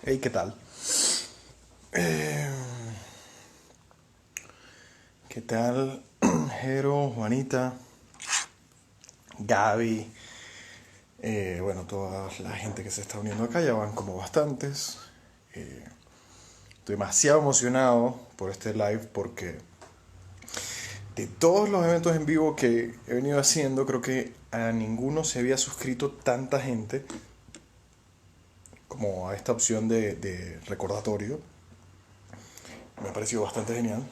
Hey, ¿qué tal? Eh, ¿Qué tal, Jero, Juanita, Gaby? Bueno, toda la gente que se está uniendo acá, ya van como bastantes. Eh, Estoy demasiado emocionado por este live porque de todos los eventos en vivo que he venido haciendo, creo que a ninguno se había suscrito tanta gente como a esta opción de recordatorio. Me ha parecido bastante genial.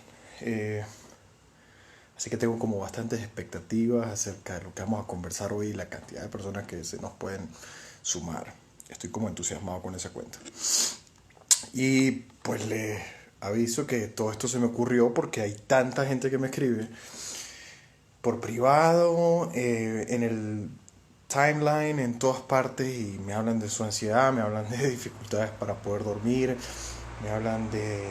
Eh, Así que tengo como bastantes expectativas acerca de lo que vamos a conversar hoy y la cantidad de personas que se nos pueden sumar. Estoy como entusiasmado con esa cuenta. Y pues les aviso que todo esto se me ocurrió porque hay tanta gente que me escribe por privado, en el timeline, en todas partes, y me hablan de su ansiedad, me hablan de dificultades para poder dormir, me hablan de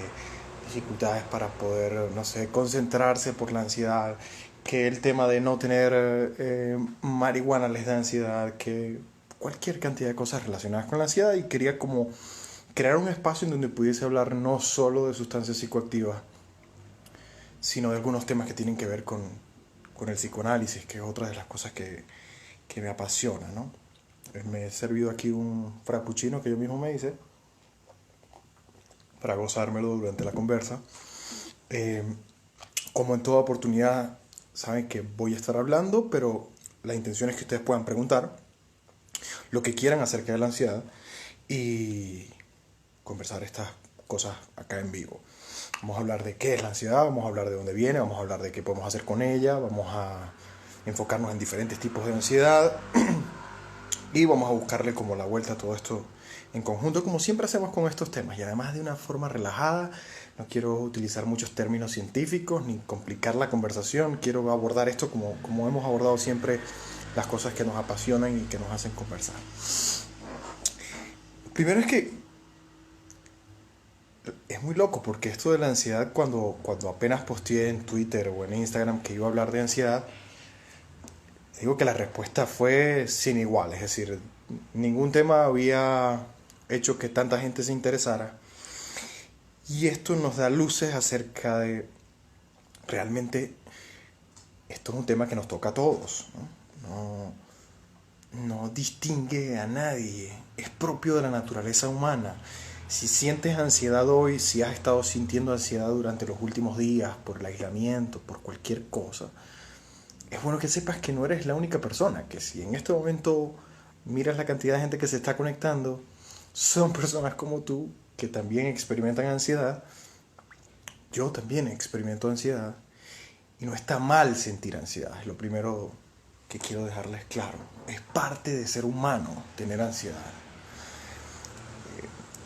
dificultades para poder, no sé, concentrarse por la ansiedad, que el tema de no tener marihuana les da ansiedad, que cualquier cantidad de cosas relacionadas con la ansiedad, y quería como crear un espacio en donde pudiese hablar no solo de sustancias psicoactivas, sino de algunos temas que tienen que ver con el psicoanálisis, que es otra de las cosas que me apasiona, ¿no? Me he servido aquí un frappuccino que yo mismo me hice para gozármelo durante la conversa. Eh, Como en toda oportunidad, saben que voy a estar hablando, pero la intención es que ustedes puedan preguntar lo que quieran acerca de la ansiedad y conversar estas cosas acá en vivo. Vamos a hablar de qué es la ansiedad, vamos a hablar de dónde viene, vamos a hablar de qué podemos hacer con ella, vamos a enfocarnos en diferentes tipos de ansiedad y vamos a buscarle como la vuelta a todo esto en conjunto, como siempre hacemos con estos temas, y además de una forma relajada. No quiero utilizar muchos términos científicos ni complicar la conversación. Quiero abordar esto como hemos abordado siempre las cosas que nos apasionan y que nos hacen conversar. Primero es que es muy loco porque esto de la ansiedad, cuando apenas posteé en Twitter o en Instagram que iba a hablar de ansiedad, digo que la respuesta fue sin igual. Es decir, ningún tema había hecho que tanta gente se interesara. Y esto nos da luces acerca de realmente esto es un tema que nos toca a todos, ¿no? No distingue a nadie, es propio de la naturaleza humana. Si sientes ansiedad hoy, si has estado sintiendo ansiedad durante los últimos días por el aislamiento, por cualquier cosa, es bueno que sepas que no eres la única persona, que si en este momento miras la cantidad de gente que se está conectando, son personas como tú que también experimentan ansiedad. Yo también experimento ansiedad y no está mal sentir ansiedad. Es lo primero que quiero dejarles claro. Es parte de ser humano tener ansiedad.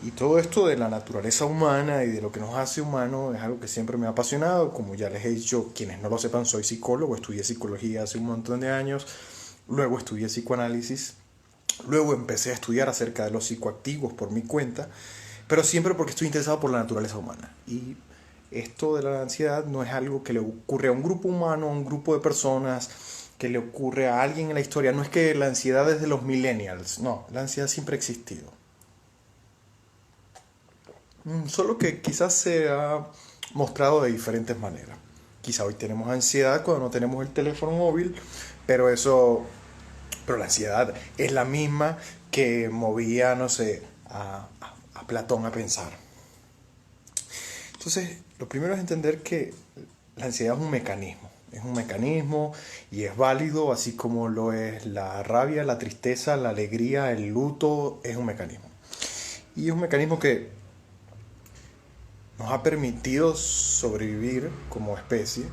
Y todo esto de la naturaleza humana y de lo que nos hace humanos es algo que siempre me ha apasionado. Como ya les he dicho, quienes no lo sepan, soy psicólogo, estudié psicología hace un montón de años, luego estudié psicoanálisis, luego empecé a estudiar acerca de los psicoactivos por mi cuenta, pero siempre porque estoy interesado por la naturaleza humana. Y esto de la ansiedad no es algo que le ocurre a un grupo humano, a un grupo de personas, que le ocurre a alguien en la historia. No es que la ansiedad es de los millennials, no, la ansiedad siempre ha existido. Solo que quizás se ha mostrado de diferentes maneras. Quizá hoy tenemos ansiedad cuando no tenemos el teléfono móvil, pero pero la ansiedad es la misma que movía, no sé, a Platón a pensar. Entonces, lo primero es entender que la ansiedad es un mecanismo y es válido, así como lo es la rabia, la tristeza, la alegría, el luto, es un mecanismo. Y es un mecanismo que nos ha permitido sobrevivir como especie.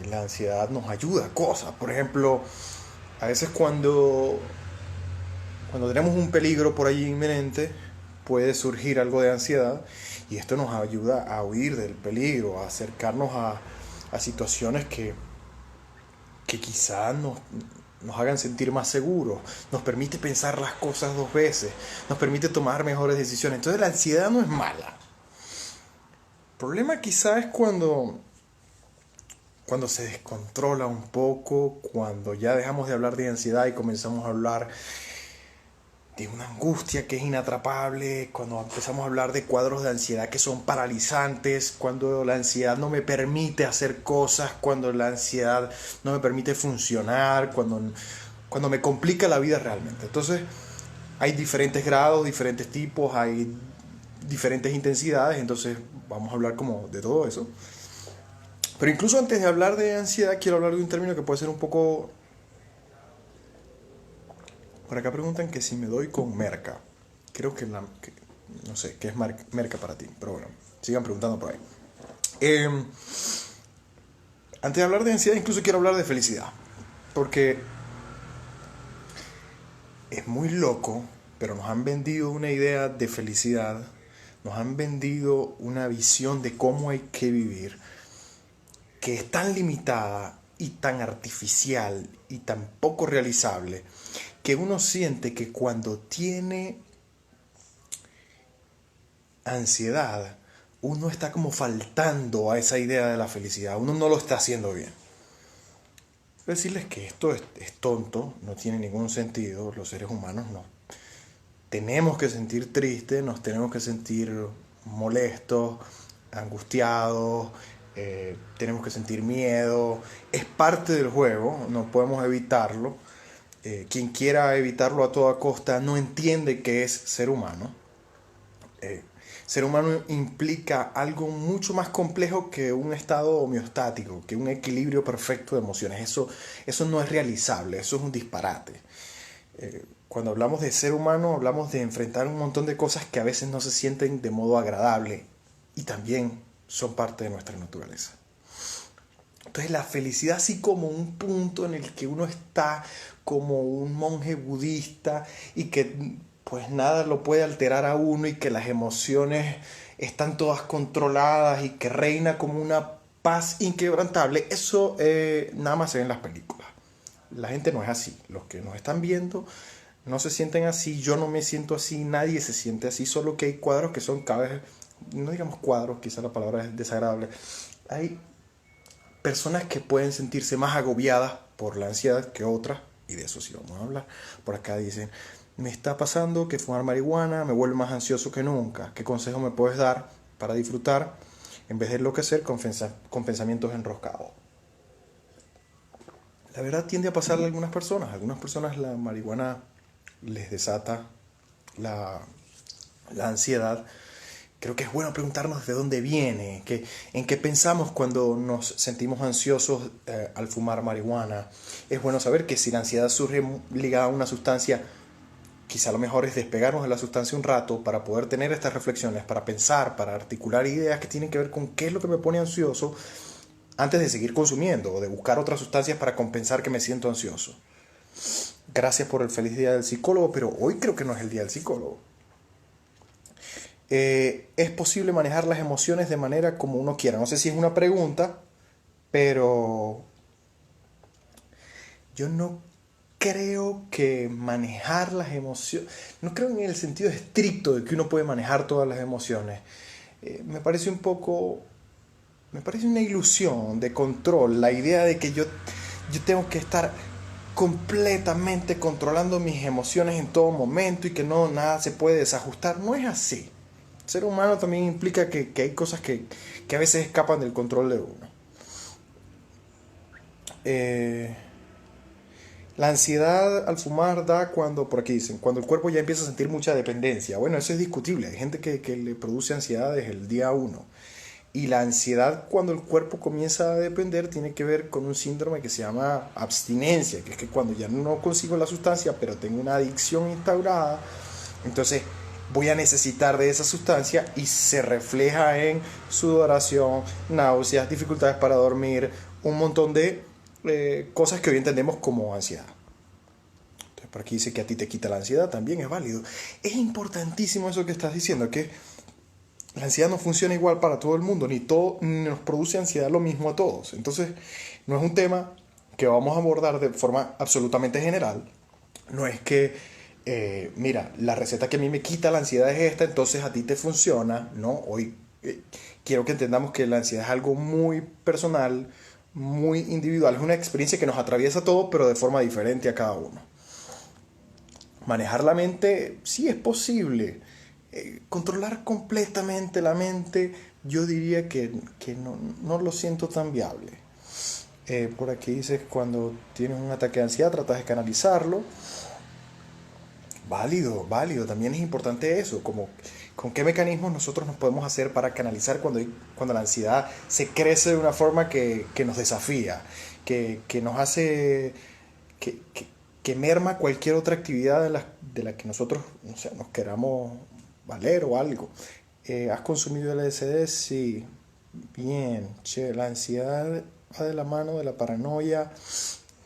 La ansiedad nos ayuda a cosas. Por ejemplo, a veces cuando tenemos un peligro por allí inminente, puede surgir algo de ansiedad y esto nos ayuda a huir del peligro, a acercarnos a situaciones que quizás nos hagan sentir más seguros, nos permite pensar las cosas dos veces, nos permite tomar mejores decisiones. Entonces la ansiedad no es mala. problema quizá es cuando se descontrola un poco, cuando ya dejamos de hablar de ansiedad y comenzamos a hablar de una angustia que es inatrapable, cuando empezamos a hablar de cuadros de ansiedad que son paralizantes, cuando la ansiedad no me permite hacer cosas, cuando la ansiedad no me permite funcionar, cuando me complica la vida realmente. Entonces, hay diferentes grados, diferentes tipos, hay diferentes intensidades, entonces vamos a hablar como de todo eso. Pero incluso antes de hablar de ansiedad, quiero hablar de un término que puede ser un poco... Por acá preguntan que si me doy con merca. Creo que no sé, ¿qué es merca para ti? Pero bueno, sigan preguntando por ahí. Eh, Antes de hablar de ansiedad, incluso quiero hablar de felicidad. Porque es muy loco, pero nos han vendido una idea de felicidad, nos han vendido una visión de cómo hay que vivir, que es tan limitada y tan artificial y tan poco realizable, que uno siente que cuando tiene ansiedad, uno está como faltando a esa idea de la felicidad, uno no lo está haciendo bien. Decirles que esto es tonto, no tiene ningún sentido, los seres humanos no. Tenemos que sentir tristes, nos tenemos que sentir molestos, angustiados, tenemos que sentir miedo, es parte del juego, no podemos evitarlo. Quien quiera evitarlo a toda costa no entiende qué es ser humano. Ser humano implica algo mucho más complejo que un estado homeostático, que un equilibrio perfecto de emociones. Eso no es realizable, eso es un disparate. Cuando hablamos de ser humano, hablamos de enfrentar un montón de cosas que a veces no se sienten de modo agradable y también son parte de nuestra naturaleza. Entonces la felicidad así como un punto en el que uno está como un monje budista y que pues nada lo puede alterar a uno y que las emociones están todas controladas y que reina como una paz inquebrantable, eso nada más se ve en las películas. La gente no es así. Los que nos están viendo no se sienten así, yo no me siento así, nadie se siente así, solo que hay cuadros que son cada vez, no digamos cuadros, quizá la palabra es desagradable, hay personas que pueden sentirse más agobiadas por la ansiedad que otras, y de eso sí vamos a hablar. Por acá dicen, me está pasando que fumar marihuana me vuelve más ansioso que nunca. ¿Qué consejo me puedes dar para disfrutar en vez de enloquecer con pensamientos enroscados? La verdad tiende a pasarle a algunas personas. A algunas personas la marihuana les desata la ansiedad. Creo que es bueno preguntarnos de dónde viene, en qué pensamos cuando nos sentimos ansiosos al fumar marihuana. Es bueno saber que si la ansiedad surge ligada a una sustancia, quizá lo mejor es despegarnos de la sustancia un rato para poder tener estas reflexiones, para pensar, para articular ideas que tienen que ver con qué es lo que me pone ansioso antes de seguir consumiendo o de buscar otras sustancias para compensar que me siento ansioso. Gracias por el feliz día del psicólogo, pero hoy creo que no es el día del psicólogo. Es posible manejar las emociones de manera como uno quiera. No sé si es una pregunta, pero yo no creo que manejar las emociones, no creo en el sentido estricto de que uno puede manejar todas las emociones. Me parece una ilusión de control, la idea de que yo tengo que estar completamente controlando mis emociones en todo momento y que no nada se puede desajustar. No es así. Ser humano también implica que hay cosas que a veces escapan del control de uno. La ansiedad al fumar da cuando, por aquí dicen, cuando el cuerpo ya empieza a sentir mucha dependencia. Bueno, eso es discutible. Hay gente que le produce ansiedad desde el día uno. Y la ansiedad cuando el cuerpo comienza a depender tiene que ver con un síndrome que se llama abstinencia, que es que cuando ya no consigo la sustancia, pero tengo una adicción instaurada, entonces voy a necesitar de esa sustancia y se refleja en sudoración, náuseas, dificultades para dormir, un montón de cosas que hoy entendemos como ansiedad. Entonces por aquí dice que a ti te quita la ansiedad, también es válido. Es importantísimo eso que estás diciendo, que la ansiedad no funciona igual para todo el mundo, ni nos produce ansiedad lo mismo a todos. Entonces, no es un tema que vamos a abordar de forma absolutamente general. No es que, mira, la receta que a mí me quita la ansiedad es esta, entonces a ti te funciona. No, hoy quiero que entendamos que la ansiedad es algo muy personal, muy individual. Es una experiencia que nos atraviesa a todos, pero de forma diferente a cada uno. Manejar la mente, sí es posible. Controlar completamente la mente, yo diría que no lo siento tan viable. Por aquí dice, cuando tienes un ataque de ansiedad, tratas de canalizarlo. Válido, válido. También es importante eso, como con qué mecanismos nosotros nos podemos hacer para canalizar cuando la ansiedad se crece de una forma que nos desafía, que nos hace, que merma cualquier otra actividad de la que nosotros, o sea, nos queramos valer o algo. ¿Has consumido LSD? Sí. Bien. Che, la ansiedad va de la mano de la paranoia.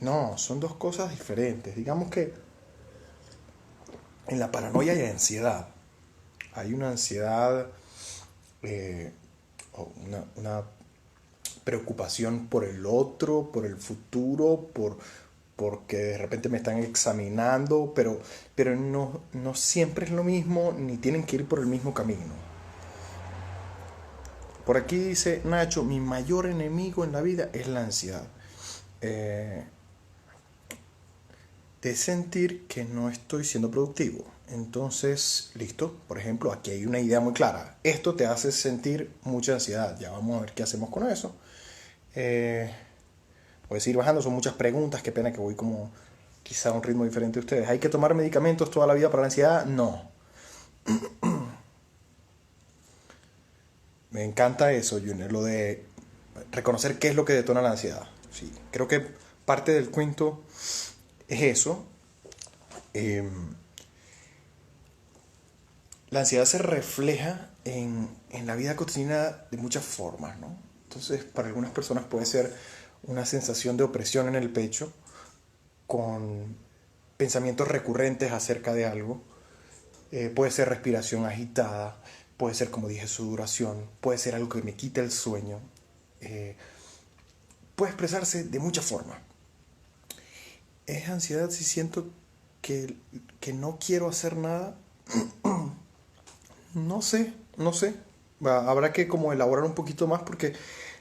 No, son dos cosas diferentes. Digamos que en la paranoia hay ansiedad. Hay una ansiedad, eh, o una preocupación por el otro, por el futuro, porque de repente me están examinando, pero no siempre es lo mismo, ni tienen que ir por el mismo camino. Por aquí dice Nacho, mi mayor enemigo en la vida es la ansiedad. Eh, de sentir que no estoy siendo productivo. Entonces, listo, por ejemplo, aquí hay una idea muy clara. Esto te hace sentir mucha ansiedad. Ya vamos a ver qué hacemos con eso. Eh, Voy a seguir bajando, son muchas preguntas. Qué pena que voy como quizá a un ritmo diferente de ustedes. ¿Hay que tomar medicamentos toda la vida para la ansiedad? No. Me encanta eso, Junior, lo de reconocer qué es lo que detona la ansiedad. Sí, creo que parte del cuento es eso. Eh, la ansiedad se refleja en la vida cotidiana de muchas formas, ¿no? Entonces, para algunas personas puede ser una sensación de opresión en el pecho, con pensamientos recurrentes acerca de algo. Puede ser respiración agitada, puede ser, como dije, sudoración, puede ser algo que me quita el sueño. Eh, Puede expresarse de muchas formas. Es ansiedad si siento que no quiero hacer nada. No sé, no sé. Habrá que como elaborar un poquito más porque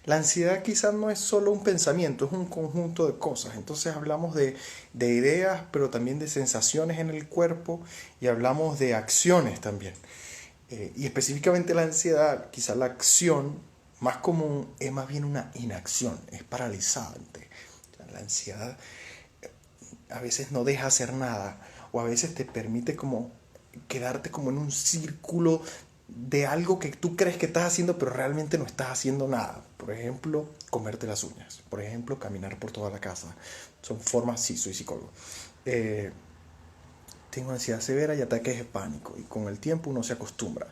la ansiedad quizás no es solo un pensamiento, es un conjunto de cosas. Entonces hablamos de ideas, pero también de sensaciones en el cuerpo y hablamos de acciones también. Y específicamente la ansiedad, quizás la acción más común es más bien una inacción, es paralizante. La ansiedad a veces no deja hacer nada o a veces te permite como quedarte como en un círculo de algo que tú crees que estás haciendo pero realmente no estás haciendo nada. Por ejemplo, comerte las uñas. Por ejemplo, caminar por toda la casa. Son formas, sí, soy psicólogo. Eh, Tengo ansiedad severa y ataques de pánico y con el tiempo uno se acostumbra.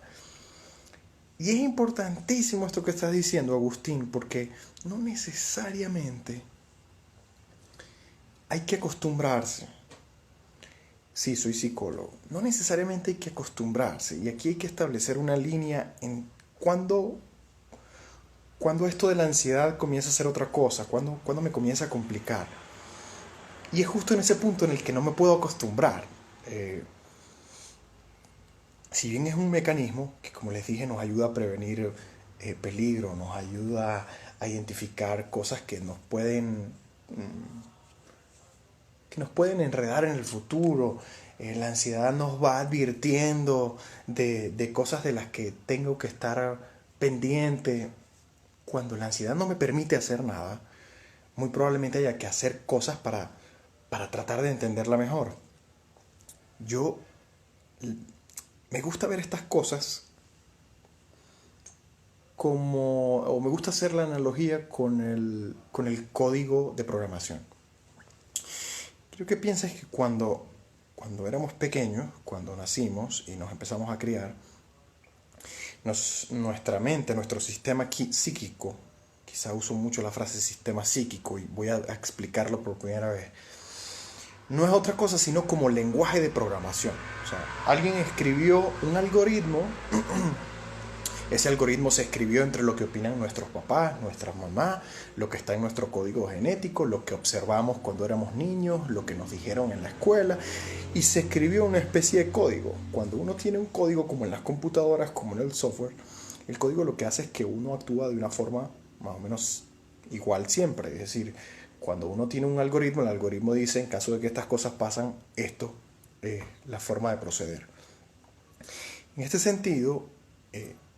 Y es importantísimo esto que estás diciendo, Agustín, porque no necesariamente hay que acostumbrarse. Sí, soy psicólogo. No necesariamente hay que acostumbrarse. Y aquí hay que establecer una línea en cuando esto de la ansiedad comienza a ser otra cosa, cuando me comienza a complicar. Y es justo en ese punto en el que no me puedo acostumbrar. Eh, si bien es un mecanismo que, como les dije, nos ayuda a prevenir peligro, nos ayuda a identificar cosas que nos pueden enredar en el futuro. La ansiedad nos va advirtiendo de cosas de las que tengo que estar pendiente. Cuando la ansiedad no me permite hacer nada, muy probablemente haya que hacer cosas para tratar de entenderla mejor. Yo me gusta ver estas cosas o me gusta hacer la analogía con el código de programación. Quiero que pienses que cuando éramos pequeños, cuando nacimos y nos empezamos a criar, nuestra mente, nuestro sistema psíquico, quizá uso mucho la frase sistema psíquico y voy a explicarlo por primera vez, no es otra cosa sino como lenguaje de programación. O sea, alguien escribió un algoritmo. Ese algoritmo se escribió entre lo que opinan nuestros papás, nuestras mamás, lo que está en nuestro código genético, lo que observamos cuando éramos niños, lo que nos dijeron en la escuela, y se escribió una especie de código. Cuando uno tiene un código como en las computadoras, como en el software, El código lo que hace es que uno actúa de una forma más o menos igual siempre. Es decir, cuando uno tiene un algoritmo, el algoritmo dice, en caso de que estas cosas pasan, esto es la forma de proceder. En este sentido,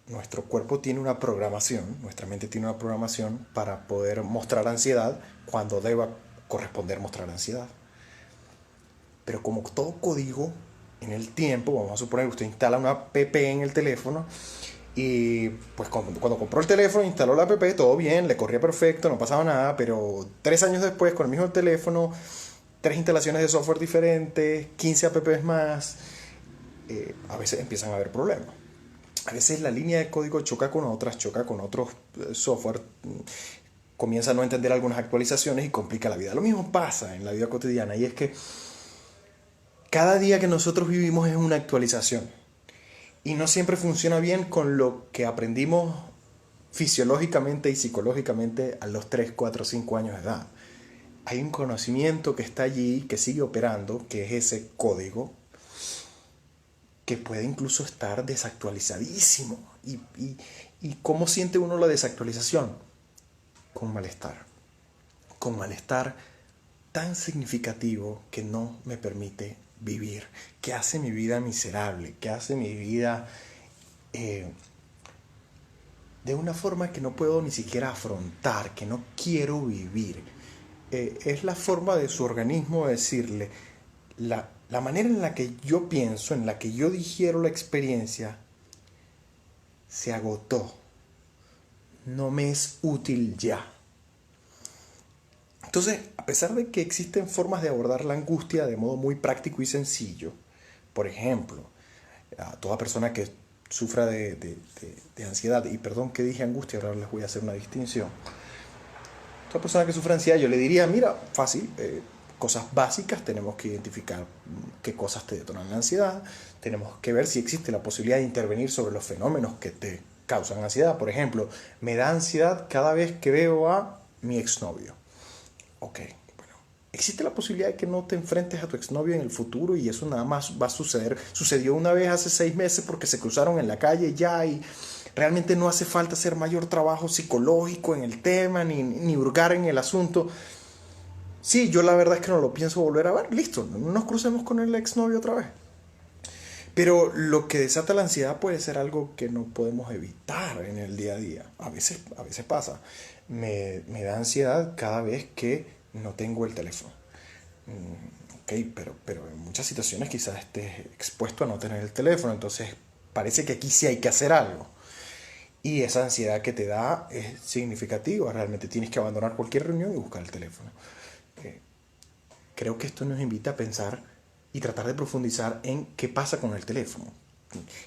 nuestro cuerpo tiene una programación, nuestra mente tiene una programación para poder mostrar ansiedad cuando deba corresponder mostrar ansiedad. Pero como todo código, en el tiempo, vamos a suponer que usted instala una app en el teléfono y pues cuando compró el teléfono, instaló la app, todo bien, le corría perfecto, no pasaba nada, pero 3 años después, con el mismo teléfono, 3 instalaciones de software diferentes, 15 apps más, a veces empiezan a haber problemas. A veces la línea de código choca con otras, choca con otros software, comienza a no entender algunas actualizaciones y complica la vida. Lo mismo pasa en la vida cotidiana, y es que cada día que nosotros vivimos es una actualización. Y no siempre funciona bien con lo que aprendimos fisiológicamente y psicológicamente a los 3, 4, 5 años de edad. Hay un conocimiento que está allí, que sigue operando, que es ese código, que puede incluso estar desactualizadísimo. ¿Y cómo siente uno la desactualización? Con malestar. Con malestar tan significativo que no me permite vivir, que hace mi vida miserable, que hace mi vida de una forma que no puedo ni siquiera afrontar, que no quiero vivir. Es la forma de su organismo decirle, la manera en la que yo pienso, en la que yo digiero la experiencia, se agotó, no me es útil ya. Entonces, a pesar de que existen formas de abordar la angustia de modo muy práctico y sencillo, por ejemplo, a toda persona que sufra de ansiedad, y perdón que dije angustia, ahora les voy a hacer una distinción. Toda persona que sufre ansiedad, yo le diría, mira, fácil, cosas básicas, tenemos que identificar qué cosas te detonan la ansiedad, tenemos que ver si existe la posibilidad de intervenir sobre los fenómenos que te causan ansiedad. Por ejemplo, me da ansiedad cada vez que veo a mi exnovio. Ok, bueno, existe la posibilidad de que no te enfrentes a tu exnovio en el futuro, y eso nada más va a suceder. Sucedió una vez hace 6 meses porque se cruzaron en la calle ya, y realmente no hace falta hacer mayor trabajo psicológico en el tema, ni hurgar en el asunto. Sí, yo la verdad es que no lo pienso volver a ver, listo, no nos crucemos con el exnovio otra vez. Pero lo que desata la ansiedad puede ser algo que no podemos evitar en el día a día. A veces pasa. Me da ansiedad cada vez que no tengo el teléfono. Ok, pero en muchas situaciones quizás estés expuesto a no tener el teléfono. Entonces parece que aquí sí hay que hacer algo. Y esa ansiedad que te da es significativa. Realmente tienes que abandonar cualquier reunión y buscar el teléfono. Creo que esto nos invita a pensar y tratar de profundizar en qué pasa con el teléfono.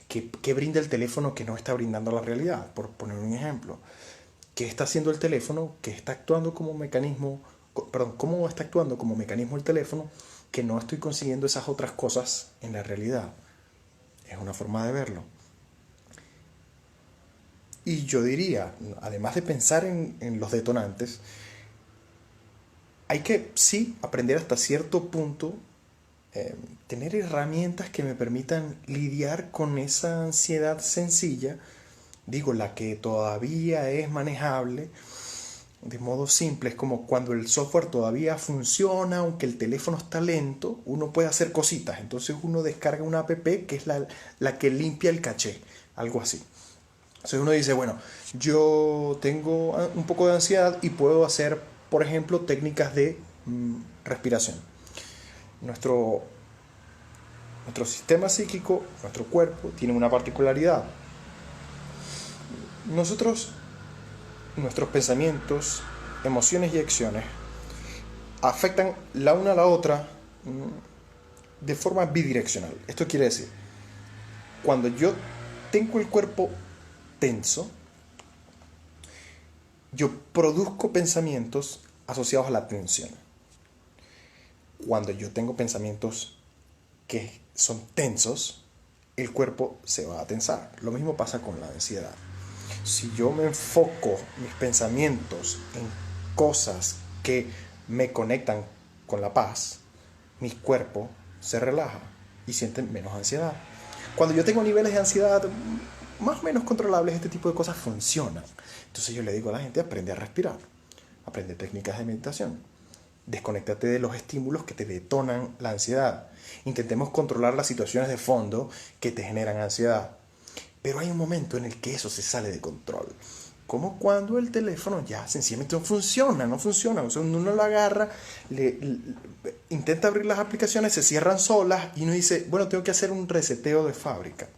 ¿Qué brinda el teléfono que no está brindando la realidad? Por poner un ejemplo. ¿Qué está haciendo el teléfono? ¿Qué está actuando como mecanismo? Perdón, ¿cómo está actuando como mecanismo el teléfono que no estoy consiguiendo esas otras cosas en la realidad? Es una forma de verlo. Y yo diría, además de pensar en los detonantes, hay que sí aprender hasta cierto punto, tener herramientas que me permitan lidiar con esa ansiedad sencilla, digo, la que todavía es manejable de modo simple. Es como cuando el software todavía funciona, aunque el teléfono está lento, uno puede hacer cositas. Entonces uno descarga una app que es la que limpia el caché, algo así. Entonces uno dice, bueno, yo tengo un poco de ansiedad y puedo hacer, por ejemplo, técnicas de respiración. Nuestro sistema psíquico, nuestro cuerpo, tiene una particularidad. Nuestros pensamientos, emociones y acciones afectan la una a la otra de forma bidireccional. Esto quiere decir, cuando yo tengo el cuerpo tenso, yo produzco pensamientos asociados a la tensión. Cuando yo tengo pensamientos que son tensos, el cuerpo se va a tensar. Lo mismo pasa con la ansiedad. Si yo me enfoco mis pensamientos en cosas que me conectan con la paz, mi cuerpo se relaja y siente menos ansiedad. Cuando yo tengo niveles de ansiedad más o menos controlables, este tipo de cosas funcionan. Entonces yo le digo a la gente, aprende a respirar, aprende técnicas de meditación, desconéctate de los estímulos que te detonan la ansiedad. Intentemos controlar las situaciones de fondo que te generan ansiedad. Pero hay un momento en el que eso se sale de control. Como cuando el teléfono ya sencillamente no funciona. O sea, uno lo agarra, intenta abrir las aplicaciones, se cierran solas y uno dice, bueno, tengo que hacer un reseteo de fábrica.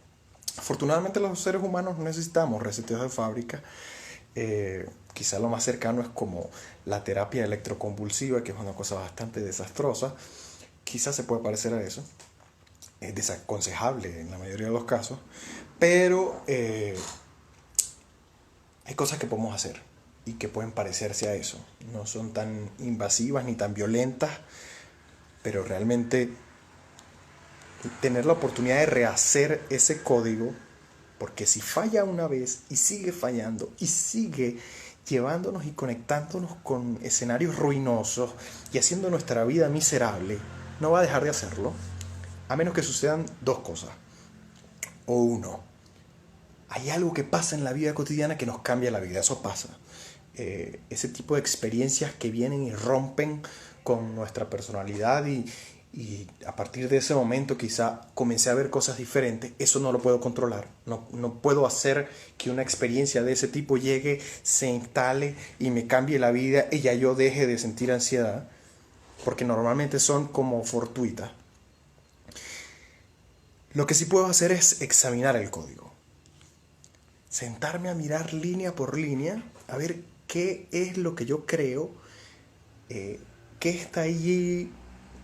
Afortunadamente los seres humanos no necesitamos reseteos de fábrica. Quizá lo más cercano es como la terapia electroconvulsiva, que es una cosa bastante desastrosa. Quizás se puede parecer a eso. Es desaconsejable en la mayoría de los casos. Pero hay cosas que podemos hacer y que pueden parecerse a eso. No son tan invasivas ni tan violentas, pero realmente tener la oportunidad de rehacer ese código, porque si falla una vez y sigue fallando y sigue llevándonos y conectándonos con escenarios ruinosos y haciendo nuestra vida miserable, no va a dejar de hacerlo, a menos que sucedan dos cosas. O uno, hay algo que pasa en la vida cotidiana que nos cambia la vida, eso pasa. Ese tipo de experiencias que vienen y rompen con nuestra personalidad y a partir de ese momento quizá comencé a ver cosas diferentes. Eso no lo puedo controlar. No puedo hacer que una experiencia de ese tipo llegue, se instale y me cambie la vida y ya yo deje de sentir ansiedad, porque normalmente son como fortuitas. Lo que sí puedo hacer es examinar el código. Sentarme a mirar línea por línea, a ver qué es lo que yo creo, qué está allí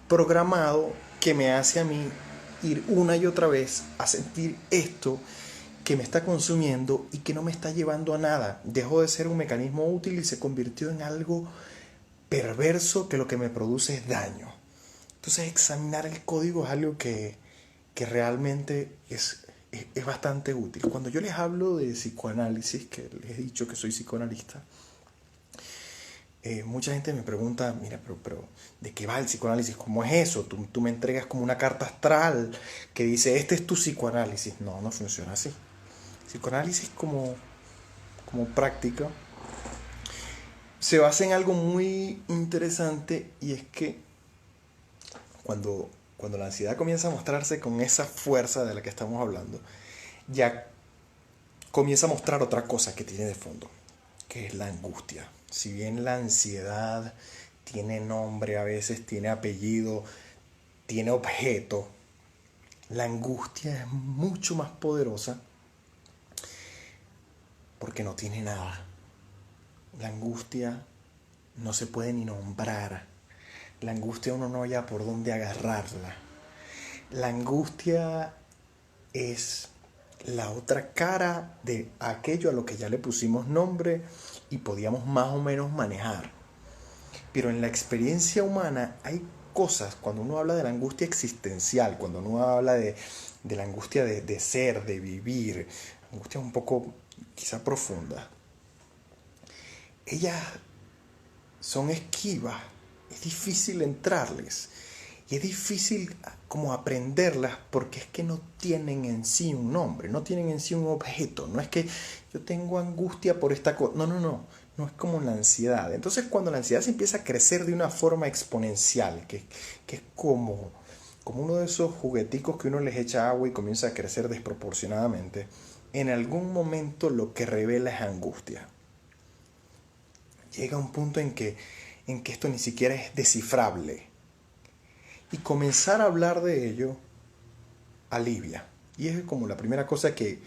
programado que me hace a mí ir una y otra vez a sentir esto que me está consumiendo y que no me está llevando a nada. Dejó de ser un mecanismo útil y se convirtió en algo perverso que lo que me produce es daño. Entonces examinar el código es algo que realmente es bastante útil. Cuando yo les hablo de psicoanálisis, que les he dicho que soy psicoanalista, mucha gente me pregunta, mira, pero ¿de qué va el psicoanálisis? ¿Cómo es eso? Tú me entregas como una carta astral que dice, este es tu psicoanálisis. No funciona así. Psicoanálisis como práctica se basa en algo muy interesante, y es que cuando la ansiedad comienza a mostrarse con esa fuerza de la que estamos hablando, ya comienza a mostrar otra cosa que tiene de fondo, que es la angustia. Si bien la ansiedad tiene nombre, a veces tiene apellido, tiene objeto, la angustia es mucho más poderosa porque no tiene nada. La angustia no se puede ni nombrar. La angustia uno no halla por dónde agarrarla. La angustia es la otra cara de aquello a lo que ya le pusimos nombre y podíamos más o menos manejar. Pero en la experiencia humana hay cosas, cuando uno habla de la angustia existencial, cuando uno habla de la angustia de ser, de vivir, angustia un poco quizá profunda, ellas son esquivas, es difícil entrarles y es difícil como aprenderlas, porque es que no tienen en sí un nombre, no tienen en sí un objeto. No es que yo tengo angustia por esta cosa, no es como la ansiedad. Entonces cuando la ansiedad se empieza a crecer de una forma exponencial, que es como uno de esos jugueticos que uno les echa agua y comienza a crecer desproporcionadamente, en algún momento lo que revela es angustia. Llega un punto en que esto ni siquiera es descifrable. Y comenzar a hablar de ello alivia. Y es como la primera cosa que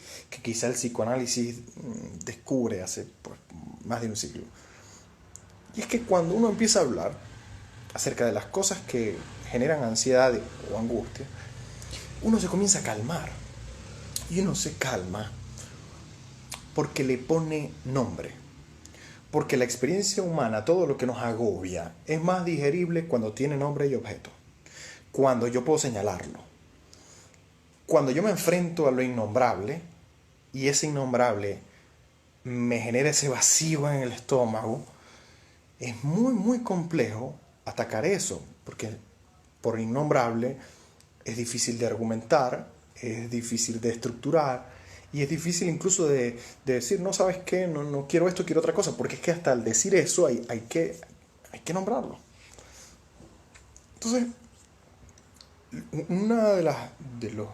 quizá el psicoanálisis descubre hace más de un siglo. Y es que cuando uno empieza a hablar acerca de las cosas que generan ansiedad o angustia, uno se comienza a calmar. Y uno se calma porque le pone nombre. Porque la experiencia humana, todo lo que nos agobia, es más digerible cuando tiene nombre y objeto. Cuando yo puedo señalarlo. Cuando yo me enfrento a lo innombrable y ese innombrable me genera ese vacío en el estómago, es muy, muy complejo atacar eso, porque por innombrable es difícil de argumentar, es difícil de estructurar, Y es difícil incluso de decir, no, ¿sabes qué? No, no quiero esto, quiero otra cosa, porque es que hasta al decir eso hay que nombrarlo. Entonces, una de los,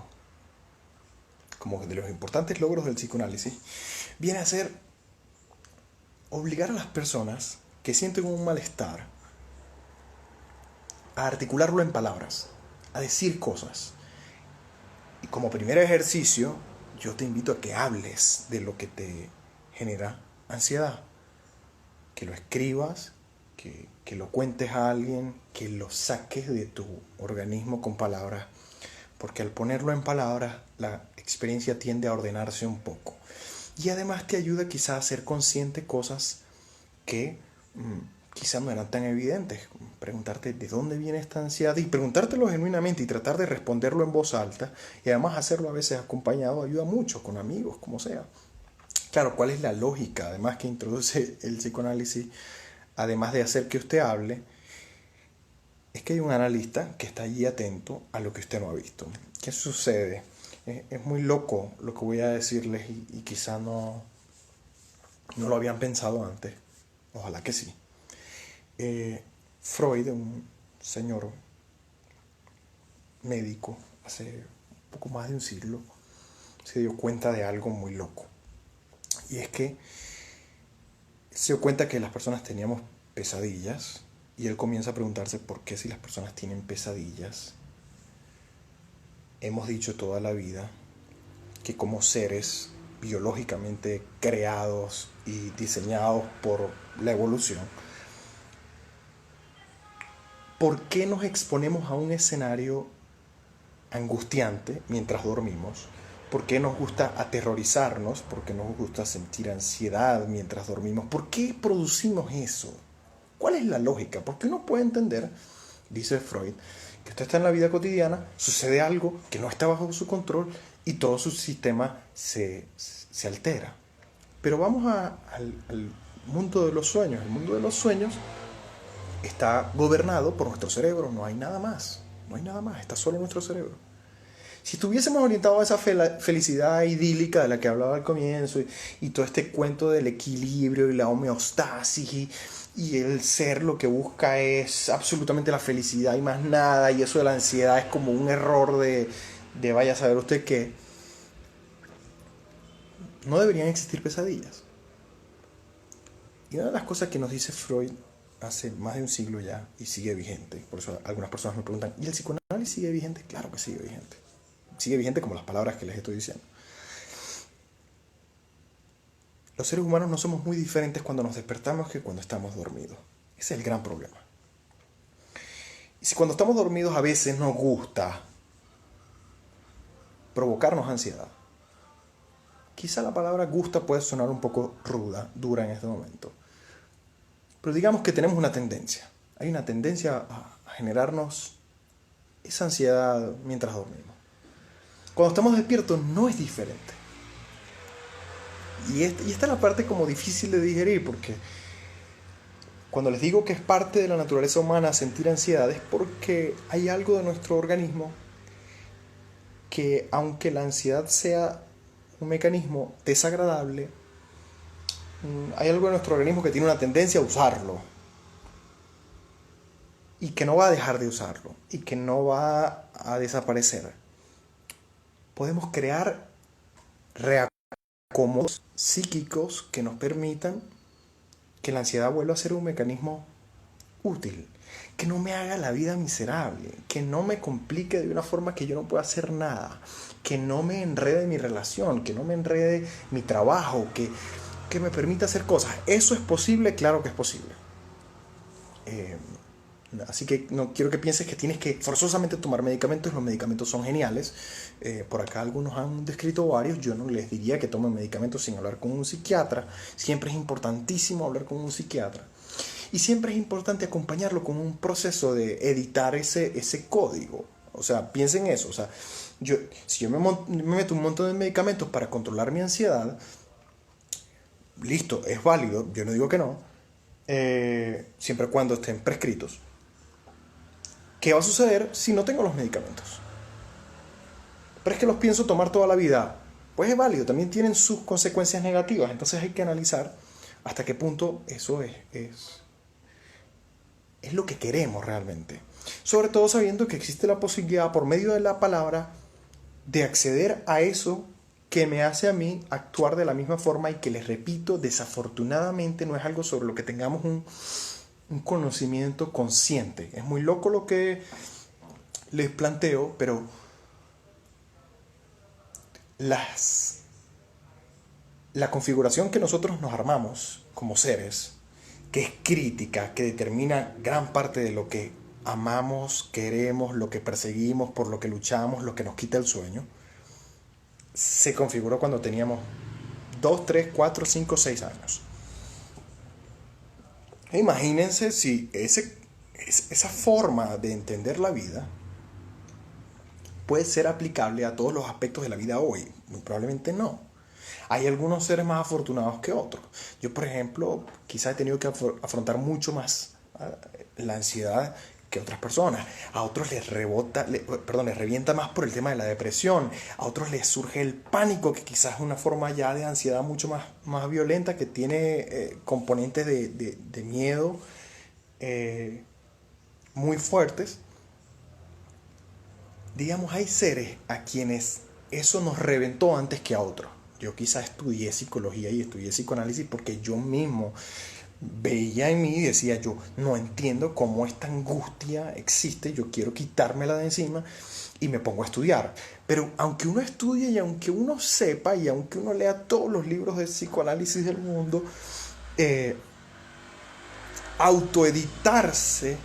como de los importantes logros del psicoanálisis viene a ser obligar a las personas que sienten un malestar a articularlo en palabras, a decir cosas. Y como primer ejercicio, yo te invito a que hables de lo que te genera ansiedad, que lo escribas, que lo cuentes a alguien, que lo saques de tu organismo con palabras, porque al ponerlo en palabras la experiencia tiende a ordenarse un poco. Y además te ayuda quizá a ser consciente de cosas que quizá no eran tan evidentes. Preguntarte de dónde viene esta ansiedad y preguntártelo genuinamente y tratar de responderlo en voz alta, y además hacerlo a veces acompañado ayuda mucho, con amigos, como sea. Claro, ¿cuál es la lógica además que introduce el psicoanálisis, además de hacer que usted hable? Es que hay un analista que está allí atento a lo que usted no ha visto. ¿Qué sucede? Es muy loco lo que voy a decirles y quizá no lo habían pensado antes. Ojalá que sí. Freud, un señor médico, hace poco más de un siglo, se dio cuenta de algo muy loco. Y es que se dio cuenta que las personas teníamos pesadillas, y él comienza a preguntarse por qué, si las personas tienen pesadillas, hemos dicho toda la vida que como seres biológicamente creados y diseñados por la evolución, ¿por qué nos exponemos a un escenario angustiante mientras dormimos? ¿Por qué nos gusta aterrorizarnos? ¿Por qué nos gusta sentir ansiedad mientras dormimos? ¿Por qué producimos eso? ¿Cuál es la lógica? Porque uno puede entender, dice Freud, que usted está en la vida cotidiana, sucede algo que no está bajo su control y todo su sistema se altera. Pero vamos al mundo de los sueños. El mundo de los sueños está gobernado por nuestro cerebro, no hay nada más. No hay nada más, está solo nuestro cerebro. Si estuviésemos orientados a esa felicidad idílica de la que hablaba al comienzo y todo este cuento del equilibrio y la homeostasis y el ser lo que busca es absolutamente la felicidad y más nada, y eso de la ansiedad es como un error de vaya a saber usted qué, no deberían existir pesadillas. Y una de las cosas que nos dice Freud hace más de un siglo ya y sigue vigente, por eso algunas personas me preguntan, ¿y el psicoanálisis sigue vigente? Claro que sigue vigente. Sigue vigente como las palabras que les estoy diciendo. Los seres humanos no somos muy diferentes cuando nos despertamos que cuando estamos dormidos. Ese es el gran problema. Y si cuando estamos dormidos a veces nos gusta provocarnos ansiedad, quizá la palabra gusta puede sonar un poco ruda, dura en este momento. Pero digamos que tenemos una tendencia. Hay una tendencia a generarnos esa ansiedad mientras dormimos. Cuando estamos despiertos no es diferente. Y esta es la parte como difícil de digerir, porque cuando les digo que es parte de la naturaleza humana sentir ansiedad, es porque hay algo de nuestro organismo que, aunque la ansiedad sea un mecanismo desagradable, hay algo de nuestro organismo que tiene una tendencia a usarlo y que no va a dejar de usarlo y que no va a desaparecer. Podemos crear reacomodos psíquicos que nos permitan que la ansiedad vuelva a ser un mecanismo útil, que no me haga la vida miserable, que no me complique de una forma que yo no pueda hacer nada, que no me enrede mi relación, que no me enrede mi trabajo, que me permita hacer cosas. ¿Eso es posible? Claro que es posible. Así que no quiero que pienses que tienes que forzosamente tomar medicamentos. Los medicamentos son geniales. Por acá algunos han descrito varios. Yo no les diría que tomen medicamentos sin hablar con un psiquiatra. Siempre es importantísimo hablar con un psiquiatra. Y siempre es importante acompañarlo con un proceso de editar ese código. O sea, piensen eso. O sea, si yo me meto un montón de medicamentos para controlar mi ansiedad, listo, es válido, yo no digo que no, siempre y cuando estén prescritos. ¿Qué va a suceder si no tengo los medicamentos? Pero es que los pienso tomar toda la vida. pues es válido, también tienen sus consecuencias negativas, entonces hay que analizar hasta qué punto eso es lo que queremos realmente. Sobre todo sabiendo que existe la posibilidad por medio de la palabra de acceder a eso que me hace a mí actuar de la misma forma y que, les repito, desafortunadamente no es algo sobre lo que tengamos un conocimiento consciente. Es muy loco lo que les planteo, pero la configuración que nosotros nos armamos como seres, que es crítica, que determina gran parte de lo que amamos, queremos, lo que perseguimos, por lo que luchamos, lo que nos quita el sueño, se configuró cuando teníamos 2, 3, 4, 5, 6 años. Imagínense si esa forma de entender la vida puede ser aplicable a todos los aspectos de la vida hoy. Muy probablemente no. Hay algunos seres más afortunados que otros. Yo, por ejemplo, quizás he tenido que afrontar mucho más la ansiedad que otras personas. A otros les revienta más por el tema de la depresión. A otros les surge el pánico, que quizás es una forma ya de ansiedad mucho más violenta, que tiene componentes de miedo muy fuertes. Digamos, hay seres a quienes eso nos reventó antes que a otros. Yo quizás estudié psicología y estudié psicoanálisis porque yo mismo veía en mí y decía, yo no entiendo cómo esta angustia existe, yo quiero quitármela de encima, y me pongo a estudiar. Pero aunque uno estudie y aunque uno sepa y aunque uno lea todos los libros de psicoanálisis del mundo, autoeditarse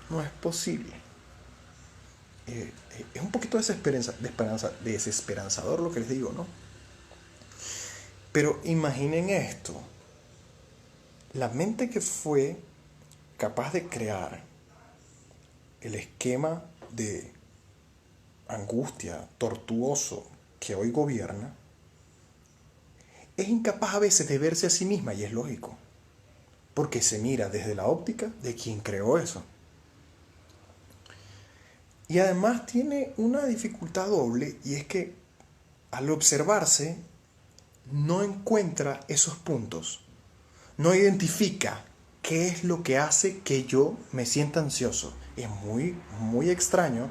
no es posible. Es un poquito desesperanzador lo que les digo, ¿no? Pero imaginen esto. La mente que fue capaz de crear el esquema de angustia tortuoso que hoy gobierna, es incapaz a veces de verse a sí misma, y es lógico, porque se mira desde la óptica de quien creó eso. Y además tiene una dificultad doble, y es que al observarse no encuentra esos puntos, no identifica qué es lo que hace que yo me sienta ansioso. Es muy, muy extraño,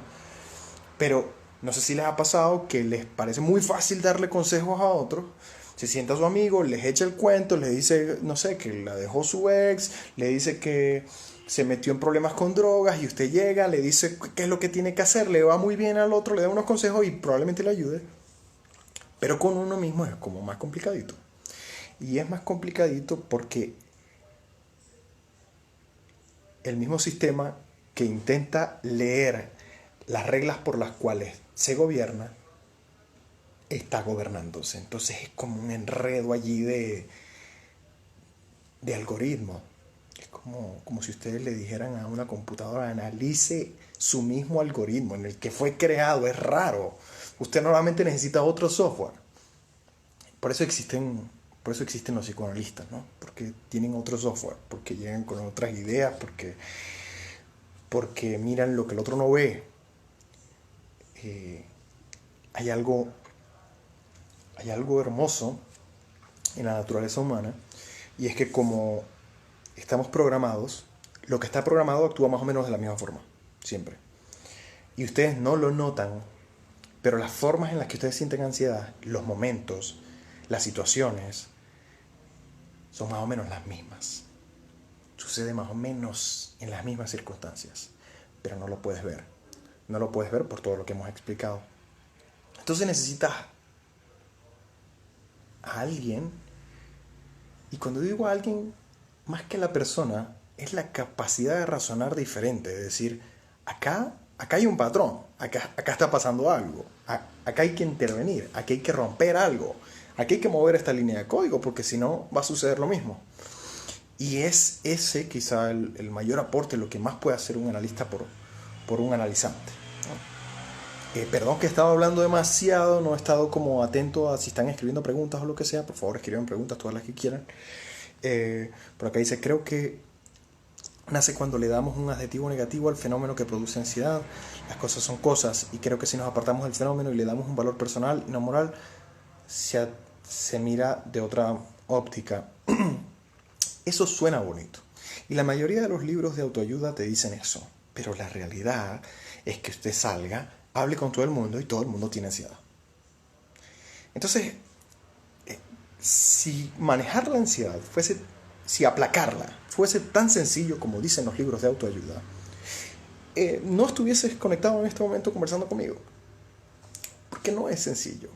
pero no sé si les ha pasado que les parece muy fácil darle consejos a otros. Se sienta a su amigo, les echa el cuento, le dice, no sé, que la dejó su ex, le dice que se metió en problemas con drogas, y usted llega, le dice qué es lo que tiene que hacer, le va muy bien al otro, le da unos consejos y probablemente le ayude. Pero con uno mismo es como más complicadito. Y es más complicadito porque el mismo sistema que intenta leer las reglas por las cuales se gobierna está gobernándose. Entonces es como un enredo allí de algoritmos. Es como si ustedes le dijeran a una computadora, analice su mismo algoritmo en el que fue creado. Es raro. Usted normalmente necesita otro software. Por eso existen los psicoanalistas, ¿no? Porque tienen otro software, porque llegan con otras ideas, porque miran lo que el otro no ve. Hay algo hermoso en la naturaleza humana, y es que como estamos programados, lo que está programado actúa más o menos de la misma forma, siempre. Y ustedes no lo notan, pero las formas en las que ustedes sienten ansiedad, los momentos, las situaciones, son más o menos las mismas. Sucede más o menos en las mismas circunstancias, pero no lo puedes ver. No lo puedes ver por todo lo que hemos explicado. Entonces necesitas a alguien, y cuando digo a alguien, más que la persona, es la capacidad de razonar diferente, de decir, acá hay un patrón, acá está pasando algo, acá hay que intervenir, aquí hay que romper algo, aquí hay que mover esta línea de código, porque si no va a suceder lo mismo. Y es ese quizá el mayor aporte, lo que más puede hacer un analista por un analizante. Perdón que he estado hablando demasiado, no he estado como atento a si están escribiendo preguntas o lo que sea. Por favor, escriban preguntas, todas las que quieran. Por acá dice, creo que nace cuando le damos un adjetivo negativo al fenómeno que produce ansiedad. Las cosas son cosas, y creo que si nos apartamos del fenómeno y le damos un valor personal y no moral, se mira de otra óptica. Eso suena bonito. Y la mayoría de los libros de autoayuda te dicen eso. Pero la realidad es que usted salga, hable con todo el mundo y todo el mundo tiene ansiedad. Entonces, si manejar la ansiedad fuese, si aplacarla fuese tan sencillo como dicen los libros de autoayuda, no estuvieses conectado en este momento conversando conmigo. Porque no es sencillo.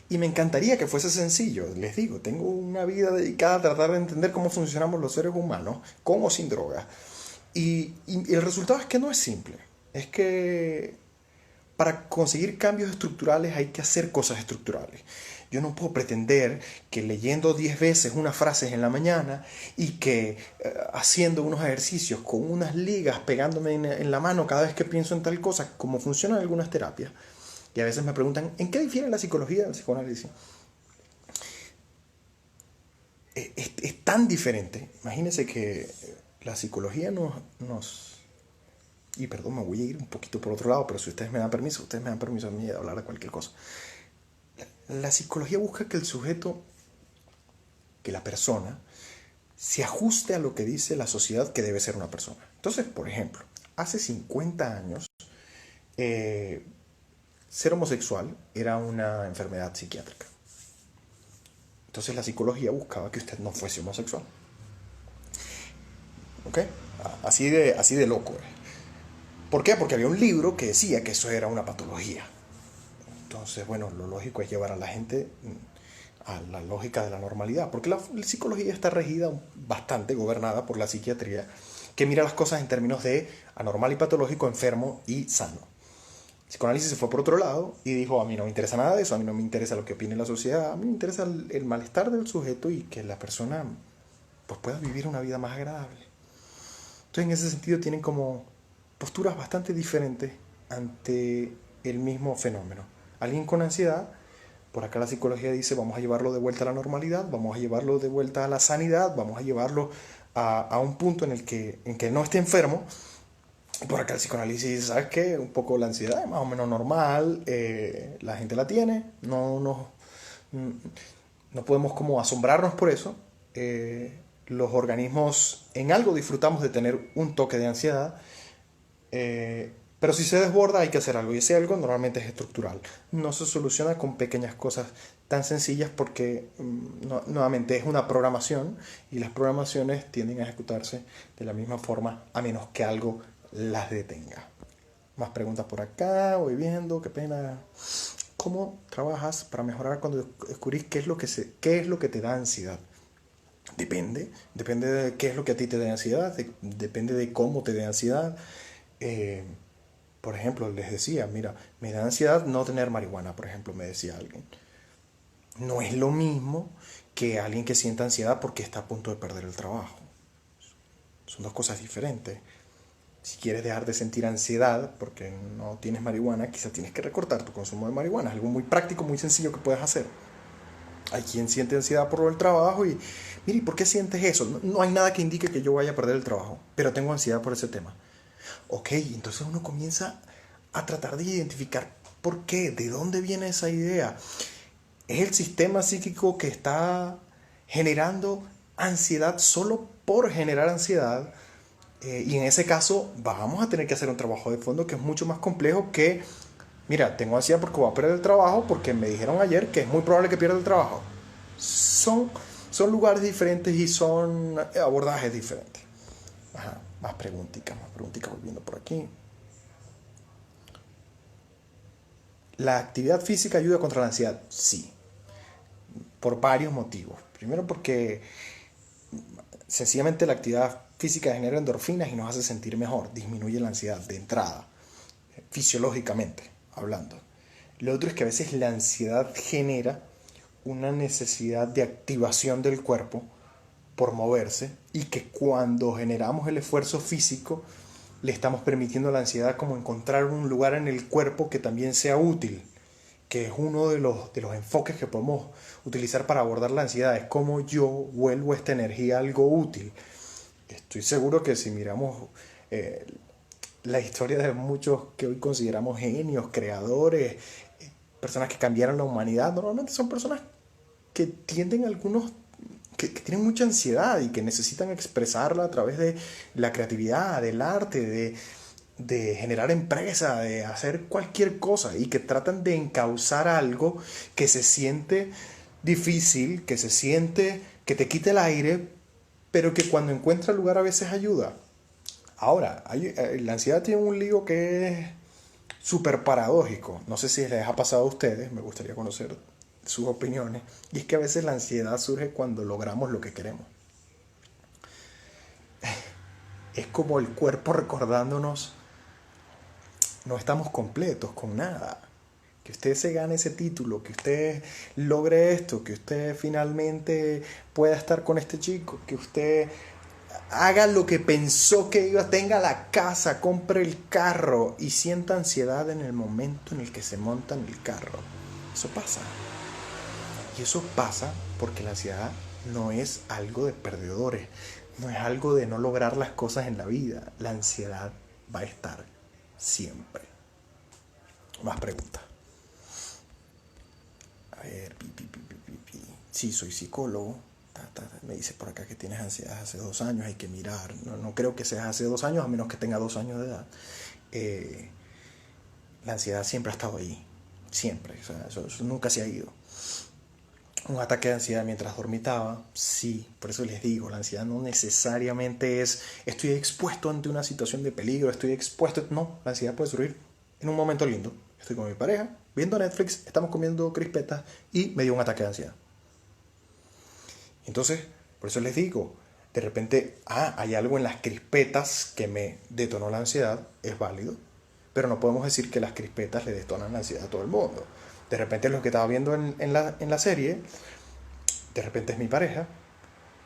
Y me encantaría que fuese sencillo. Les digo, tengo una vida dedicada a tratar de entender cómo funcionamos los seres humanos, con o sin droga. Y el resultado es que no es simple. Es que para conseguir cambios estructurales hay que hacer cosas estructurales. Yo no puedo pretender que leyendo 10 veces unas frases en la mañana y que haciendo unos ejercicios con unas ligas pegándome en la mano cada vez que pienso en tal cosa, como funcionan algunas terapias. Y a veces me preguntan, ¿en qué difiere la psicología del psicoanálisis? Es tan diferente. Imagínense que la psicología y perdón, me voy a ir un poquito por otro lado, pero si ustedes me dan permiso a mí de hablar de cualquier cosa. La psicología busca que el sujeto, que la persona, se ajuste a lo que dice la sociedad que debe ser una persona. Entonces, por ejemplo, hace 50 años, ser homosexual era una enfermedad psiquiátrica. Entonces la psicología buscaba que usted no fuese homosexual. ¿Ok? Así de loco. ¿Por qué? Porque había un libro que decía que eso era una patología. Entonces, bueno, lo lógico es llevar a la gente a la lógica de la normalidad, porque la psicología está regida bastante, gobernada por la psiquiatría, que mira las cosas en términos de anormal y patológico, enfermo y sano. El psicoanálisis se fue por otro lado y dijo, a mí no me interesa nada de eso, a mí no me interesa lo que opine la sociedad, a mí me interesa el malestar del sujeto y que la persona pues, pueda vivir una vida más agradable. Entonces, en ese sentido, tienen como posturas bastante diferentes ante el mismo fenómeno. Alguien con ansiedad, por acá la psicología dice, vamos a llevarlo de vuelta a la normalidad, vamos a llevarlo de vuelta a la sanidad, vamos a llevarlo a un punto en el que no esté enfermo. Por acá el psicoanálisis dice, ¿sabes qué? Un poco la ansiedad es más o menos normal, la gente la tiene, no podemos como asombrarnos por eso. Los organismos en algo disfrutamos de tener un toque de ansiedad, pero si se desborda hay que hacer algo, y ese algo normalmente es estructural. No se soluciona con pequeñas cosas tan sencillas porque nuevamente es una programación y las programaciones tienden a ejecutarse de la misma forma a menos que algo las detenga. Más preguntas por acá, voy viendo, qué pena. ¿Cómo trabajas para mejorar cuando descubrís qué es lo que te da ansiedad? Depende de qué es lo que a ti te da ansiedad, depende de cómo te da ansiedad. Eh, por ejemplo, les decía, mira, me da ansiedad no tener marihuana, por ejemplo, me decía alguien. No es lo mismo que alguien que sienta ansiedad porque está a punto de perder el trabajo. Son dos cosas diferentes. Si quieres dejar de sentir ansiedad porque no tienes marihuana, quizás tienes que recortar tu consumo de marihuana. Es algo muy práctico, muy sencillo que puedes hacer. Hay quien siente ansiedad por el trabajo y, mire, ¿por qué sientes eso? No hay nada que indique que yo vaya a perder el trabajo, pero tengo ansiedad por ese tema. Ok, entonces uno comienza a tratar de identificar por qué, de dónde viene esa idea. Es el sistema psíquico que está generando ansiedad solo por generar ansiedad. Y en ese caso vamos a tener que hacer un trabajo de fondo que es mucho más complejo que, mira, tengo ansiedad porque voy a perder el trabajo porque me dijeron ayer que es muy probable que pierda el trabajo. Son lugares diferentes y son abordajes diferentes. Ajá, más preguntitas volviendo por aquí. ¿La actividad física ayuda contra la ansiedad? Sí, por varios motivos. Primero porque sencillamente la actividad física genera endorfinas y nos hace sentir mejor, disminuye la ansiedad de entrada, fisiológicamente hablando. Lo otro es que a veces la ansiedad genera una necesidad de activación del cuerpo por moverse y que cuando generamos el esfuerzo físico le estamos permitiendo a la ansiedad como encontrar un lugar en el cuerpo que también sea útil, que es uno de los enfoques que podemos utilizar para abordar la ansiedad, es cómo yo vuelvo esta energía a algo útil. Estoy seguro que si miramos eh, la historia de muchos que hoy consideramos genios, creadores, personas que cambiaron la humanidad, normalmente son personas que tienden a algunos que tienen mucha ansiedad y que necesitan expresarla a través de la creatividad, del arte, de generar empresa, de hacer cualquier cosa y que tratan de encauzar algo que se siente difícil, que se siente que te quita el aire, pero que cuando encuentra lugar a veces ayuda. Ahora, la ansiedad tiene un lío que es súper paradójico. No sé si les ha pasado a ustedes, me gustaría conocer sus opiniones. Y es que a veces la ansiedad surge cuando logramos lo que queremos. Es como el cuerpo recordándonos, no estamos completos con nada. Que usted se gane ese título, que usted logre esto, que usted finalmente pueda estar con este chico, que usted haga lo que pensó que iba, tenga la casa, compre el carro y sienta ansiedad en el momento en el que se monta en el carro. Eso pasa. Y eso pasa porque la ansiedad no es algo de perdedores, no es algo de no lograr las cosas en la vida. La ansiedad va a estar siempre. Más preguntas. A ver, sí, soy psicólogo. Me dice por acá que tienes ansiedad hace 2 años, hay que mirar. No creo que seas hace 2 años, a menos que tenga 2 años de edad. La ansiedad siempre ha estado ahí, siempre, o sea, eso nunca se ha ido. Un ataque de ansiedad mientras dormitaba, sí, por eso les digo, la ansiedad no necesariamente es estoy expuesto ante una situación de peligro, estoy expuesto, no, la ansiedad puede surgir en un momento lindo. Estoy con mi pareja, viendo Netflix, estamos comiendo crispetas y me dio un ataque de ansiedad. Entonces, por eso les digo, de repente, hay algo en las crispetas que me detonó la ansiedad, es válido, pero no podemos decir que las crispetas le detonan la ansiedad a todo el mundo. De repente lo que estaba viendo en la serie, de repente es mi pareja,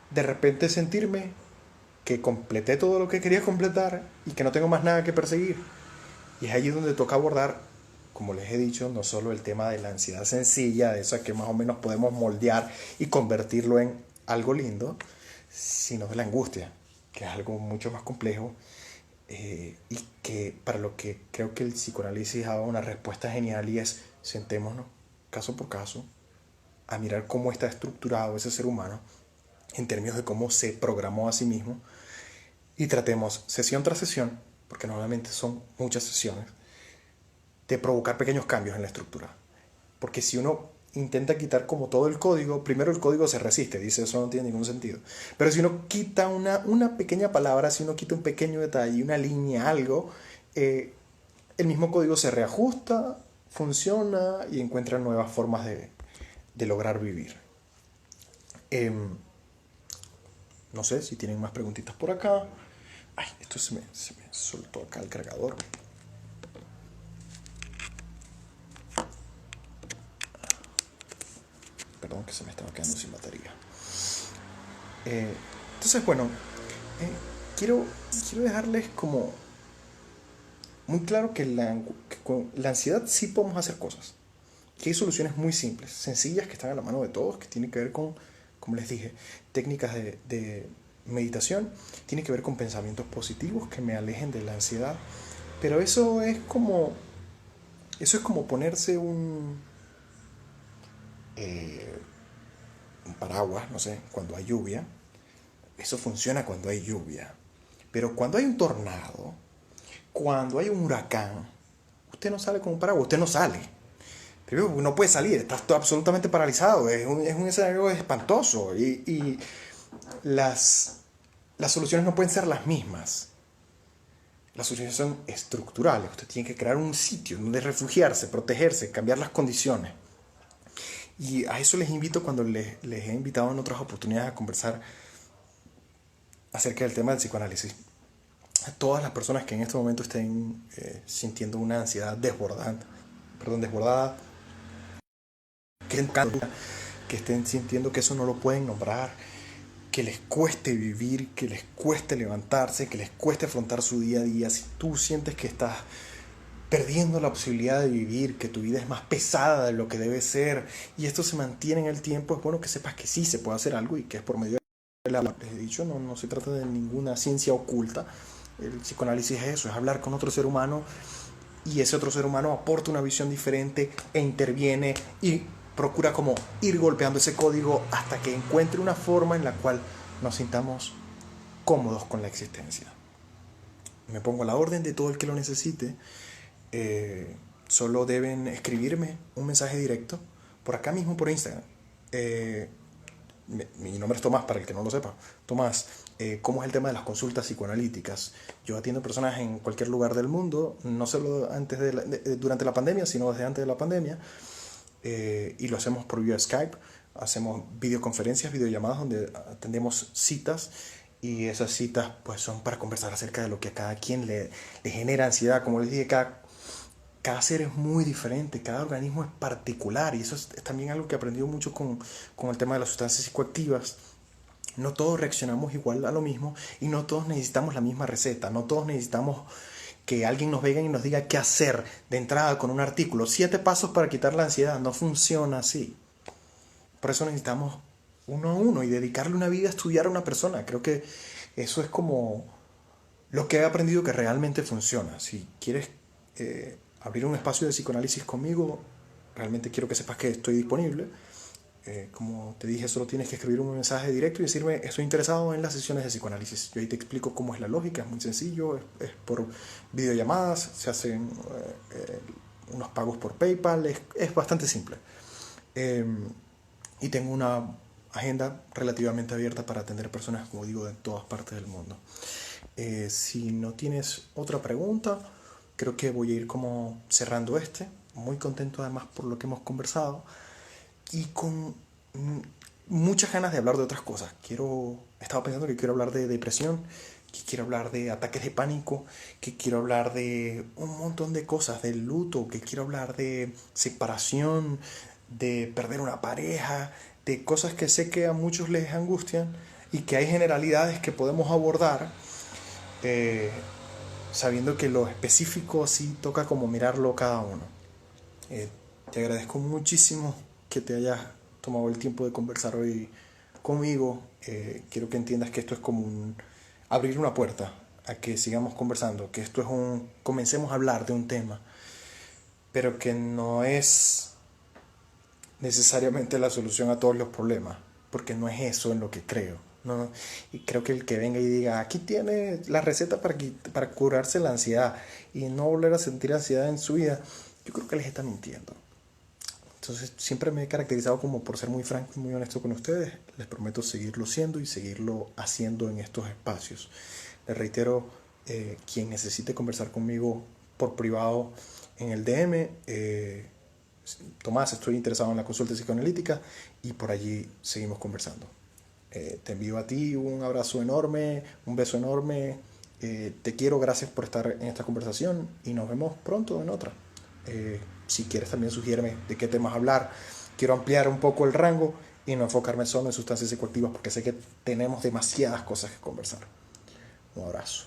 de repente sentirme que completé todo lo que quería completar y que no tengo más nada que perseguir. Y es allí donde toca abordar, como les he dicho, no solo el tema de la ansiedad sencilla, de esa que más o menos podemos moldear y convertirlo en algo lindo, sino de la angustia, que es algo mucho más complejo y que para lo que creo que el psicoanálisis daba una respuesta genial y es sentémonos caso por caso a mirar cómo está estructurado ese ser humano en términos de cómo se programó a sí mismo y tratemos sesión tras sesión, porque normalmente son muchas sesiones, de provocar pequeños cambios en la estructura. Porque si uno intenta quitar como todo el código, primero el código se resiste, dice eso no tiene ningún sentido. Pero si uno quita una pequeña palabra, si uno quita un pequeño detalle, una línea, algo, el mismo código se reajusta, funciona y encuentra nuevas formas de lograr vivir. No sé si tienen más preguntitas por acá. Ay, esto se me soltó acá el cargador. Perdón que se me estaba quedando sin batería. Entonces, bueno, quiero dejarles como muy claro que con la ansiedad sí podemos hacer cosas. Que hay soluciones muy simples, sencillas, que están a la mano de todos, que tienen que ver con, como les dije, técnicas de meditación, tiene que ver con pensamientos positivos que me alejen de la ansiedad. Pero eso es como ponerse un paraguas, no sé, cuando hay lluvia. Eso funciona cuando hay lluvia. Pero cuando hay un tornado, cuando hay un huracán, usted no sale con un paraguas, usted no sale. Primero, no puede salir, está absolutamente paralizado, es un escenario espantoso y las soluciones no pueden ser las mismas. Las soluciones son estructurales, usted tiene que crear un sitio donde refugiarse, protegerse, cambiar las condiciones. Y a eso les invito cuando les he invitado en otras oportunidades a conversar acerca del tema del psicoanálisis. A todas las personas que en este momento estén sintiendo una ansiedad desbordada, que estén sintiendo que eso no lo pueden nombrar, que les cueste vivir, que les cueste levantarse, que les cueste afrontar su día a día. Si tú sientes que estás perdiendo la posibilidad de vivir, que tu vida es más pesada de lo que debe ser y esto se mantiene en el tiempo, es bueno que sepas que sí se puede hacer algo y que es por medio de Les he dicho, no se trata de ninguna ciencia oculta. El psicoanálisis es eso, es hablar con otro ser humano y ese otro ser humano aporta una visión diferente e interviene y procura como ir golpeando ese código hasta que encuentre una forma en la cual nos sintamos cómodos con la existencia. Me pongo a la orden de todo el que lo necesite. Solo deben escribirme un mensaje directo por acá mismo por Instagram. Mi nombre es Tomás, para el que no lo sepa. Tomás, ¿cómo es el tema de las consultas psicoanalíticas? Yo atiendo personas en cualquier lugar del mundo, no solo durante la pandemia, sino desde antes de la pandemia, y lo hacemos por vía Skype. Hacemos videoconferencias, videollamadas donde atendemos citas, y esas citas pues son para conversar acerca de lo que a cada quien le genera ansiedad. Como les dije, cada ser es muy diferente, cada organismo es particular, y eso es también algo que he aprendido mucho con el tema de las sustancias psicoactivas. No todos reaccionamos igual a lo mismo y no todos necesitamos la misma receta, no todos necesitamos que alguien nos venga y nos diga qué hacer de entrada con un artículo. 7 pasos para quitar la ansiedad, no funciona así. Por eso necesitamos uno a uno y dedicarle una vida a estudiar a una persona. Creo que eso es como lo que he aprendido que realmente funciona. Si quieres abrir un espacio de psicoanálisis conmigo, realmente quiero que sepas que estoy disponible. Como te dije, solo tienes que escribir un mensaje directo y decirme: estoy interesado en las sesiones de psicoanálisis. Yo ahí te explico cómo es la lógica, es muy sencillo, es por videollamadas, se hacen unos pagos por PayPal, es bastante simple. Y tengo una agenda relativamente abierta para atender personas, como digo, de todas partes del mundo. Si no tienes otra pregunta, creo que voy a ir como cerrando muy contento además por lo que hemos conversado y con muchas ganas de hablar de otras cosas. He estado pensando que quiero hablar de depresión, que quiero hablar de ataques de pánico, que quiero hablar de un montón de cosas, del luto, que quiero hablar de separación, de perder una pareja, de cosas que sé que a muchos les angustian y que hay generalidades que podemos abordar, eh, sabiendo que lo específico sí toca como mirarlo cada uno. Te agradezco muchísimo que te hayas tomado el tiempo de conversar hoy conmigo. Quiero que entiendas que esto es como abrir una puerta a que sigamos conversando, que esto es comencemos a hablar de un tema, pero que no es necesariamente la solución a todos los problemas, porque no es eso en lo que creo. No, y creo que el que venga y diga: aquí tiene la receta para curarse la ansiedad y no volver a sentir ansiedad en su vida, yo creo que les está mintiendo. Entonces siempre me he caracterizado como por ser muy franco y muy honesto con ustedes. Les prometo seguirlo siendo y seguirlo haciendo en estos espacios. Les reitero, quien necesite conversar conmigo por privado en el DM, Tomás, estoy interesado en la consulta psicoanalítica, y por allí seguimos conversando. Te envío a ti un abrazo enorme, un beso enorme. Te quiero, gracias por estar en esta conversación y nos vemos pronto en otra. Si quieres también sugiéreme de qué temas hablar. Quiero ampliar un poco el rango y no enfocarme solo en sustancias psicoactivas, porque sé que tenemos demasiadas cosas que conversar. Un abrazo.